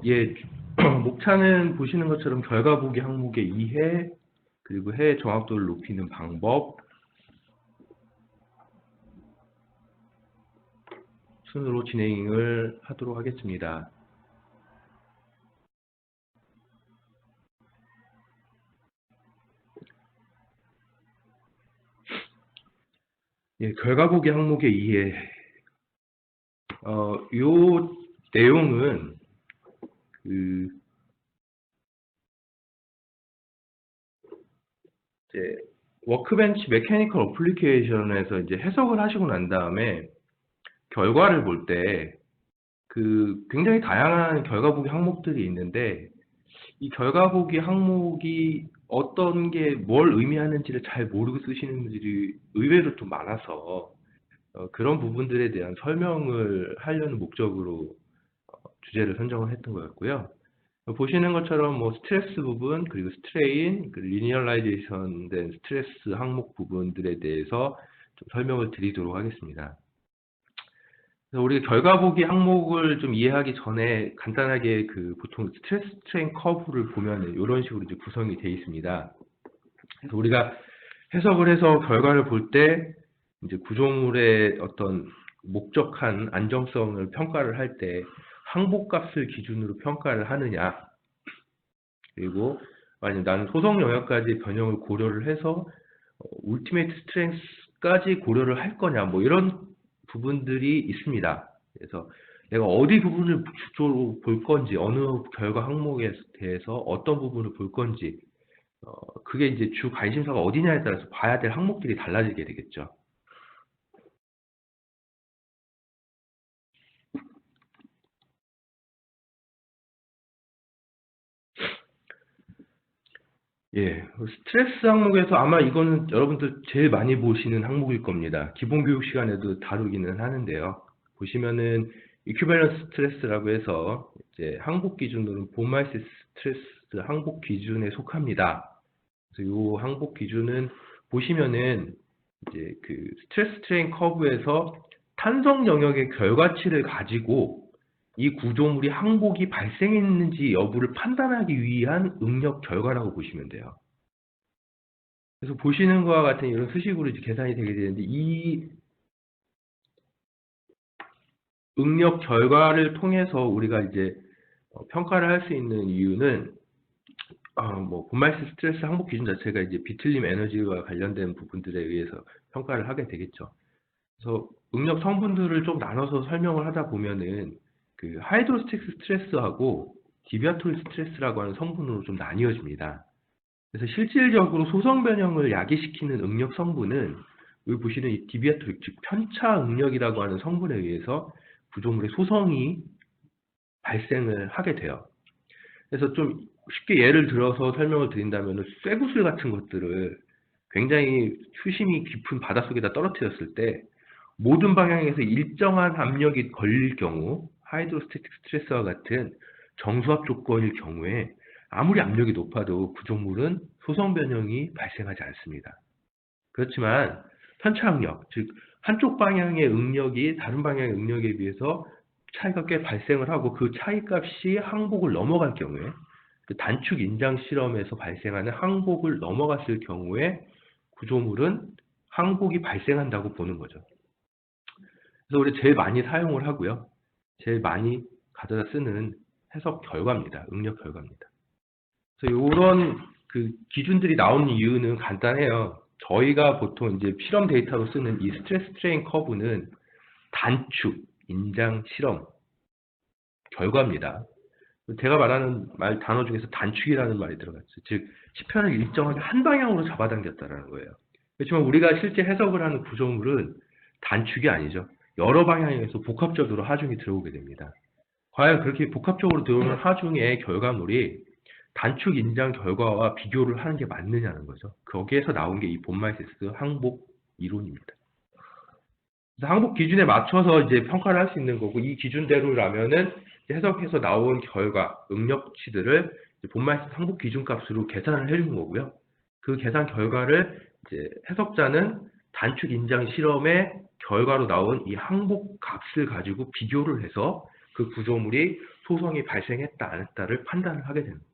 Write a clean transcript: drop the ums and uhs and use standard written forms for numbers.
예, 목차는 보시는 것처럼 결과 보기 항목의 이해, 그리고 해 정확도를 높이는 방법 순으로 진행을 하도록 하겠습니다. 예, 결과 보기 항목의 이해. 요 내용은 이제 워크벤치 메커니컬 어플리케이션에서 이제 해석을 하시고 난 다음에 결과를 볼 때 굉장히 다양한 결과 보기 항목들이 있는데 이 결과 보기 항목이 어떤 게 뭘 의미하는지를 잘 모르고 쓰시는 분들이 의외로 좀 많아서 그런 부분들에 대한 설명을 하려는 목적으로 주제를 선정을 했던 것 같고요. 보시는 것처럼 뭐 스트레스 부분, 그리고 스트레인, 리니어라이제이션 된 스트레스 항목 부분들에 대해서 좀 설명을 드리도록 하겠습니다. 그래서 우리가 결과 보기 항목을 좀 이해하기 전에 간단하게 보통 스트레스 스트레인 커브를 보면 이런 식으로 이제 구성이 되어 있습니다. 그래서 우리가 해석을 해서 결과를 볼 때 이제 구조물의 어떤 목적한 안정성을 평가를 할 때 항복값을 기준으로 평가를 하느냐, 그리고 아니면 나는 소성 영역까지 변형을 고려를 해서 울티메이트 스트렝스까지 고려를 할 거냐, 뭐 이런 부분들이 있습니다. 그래서 내가 어디 부분을 주로 볼 건지, 어느 결과 항목에 대해서 어떤 부분을 볼 건지, 그게 이제 주 관심사가 어디냐에 따라서 봐야 될 항목들이 달라지게 되겠죠. 예, 스트레스 항목에서 아마 이거는 여러분들 제일 많이 보시는 항목일 겁니다. 기본 교육 시간에도 다루기는 하는데요. 보시면은 이퀴밸런스 스트레스라고 해서 이제 항복 기준으로는 본말시스 스트레스 항복 기준에 속합니다. 그래서 이 항복 기준은 보시면은 이제 스트레스 스트레인 커브에서 탄성 영역의 결과치를 가지고 이 구조물이 항복이 발생했는지 여부를 판단하기 위한 응력 결과라고 보시면 돼요. 그래서 보시는 것과 같은 이런 수식으로 이제 계산이 되게 되는데 이 응력 결과를 통해서 우리가 이제 평가를 할 수 있는 이유는 뭐 본말시 스트레스 항복 기준 자체가 이제 비틀림 에너지와 관련된 부분들에 의해서 평가를 하게 되겠죠. 그래서 응력 성분들을 좀 나눠서 설명을 하다 보면은 하이드로스틱 스트레스하고 디비아토리 스트레스라고 하는 성분으로 좀 나뉘어집니다. 그래서 실질적으로 소성 변형을 야기시키는 응력 성분은 여기 보시는 이 디비아토리, 즉 편차 응력이라고 하는 성분에 의해서 구조물의 소성이 발생을 하게 돼요. 그래서 좀 쉽게 예를 들어서 설명을 드린다면 쇠구슬 같은 것들을 굉장히 수심이 깊은 바닷속에다 떨어뜨렸을 때 모든 방향에서 일정한 압력이 걸릴 경우 하이드로스태틱 스트레스와 같은 정수압 조건일 경우에 아무리 압력이 높아도 구조물은 소성 변형이 발생하지 않습니다. 그렇지만 편차 응력, 즉 한쪽 방향의 응력이 다른 방향의 응력에 비해서 차이가 꽤 발생을 하고 그 차이값이 항복을 넘어갈 경우에 단축 인장 실험에서 발생하는 항복을 넘어갔을 경우에 구조물은 항복이 발생한다고 보는 거죠. 그래서 우리 제일 많이 사용을 하고요. 제일 많이 가져다 쓰는 해석 결과입니다. 응력 결과입니다. 그래서 이런 기준들이 나오는 이유는 간단해요. 저희가 보통 이제 실험 데이터로 쓰는 이 스트레스 트레인 커브는 단축, 인장 실험 결과입니다. 제가 말하는 단어 중에서 단축이라는 말이 들어갔죠. 즉, 시편을 일정하게 한 방향으로 잡아당겼다는 거예요. 그렇지만 우리가 실제 해석을 하는 구조물은 단축이 아니죠. 여러 방향에서 복합적으로 하중이 들어오게 됩니다. 과연 그렇게 복합적으로 들어오는 하중의 결과물이 단축 인장 결과와 비교를 하는 게 맞느냐는 거죠. 거기에서 나온 게 이 본말시스 항복 이론입니다. 그래서 항복 기준에 맞춰서 이제 평가를 할 수 있는 거고, 이 기준대로라면은 해석해서 나온 결과, 응력치들을 본말시스 항복 기준 값으로 계산을 해주는 거고요. 그 계산 결과를 이제 해석자는 단축 인장 실험의 결과로 나온 이 항복 값을 가지고 비교를 해서 그 구조물이 소송이 발생했다 안 했다를 판단을 하게 됩니다.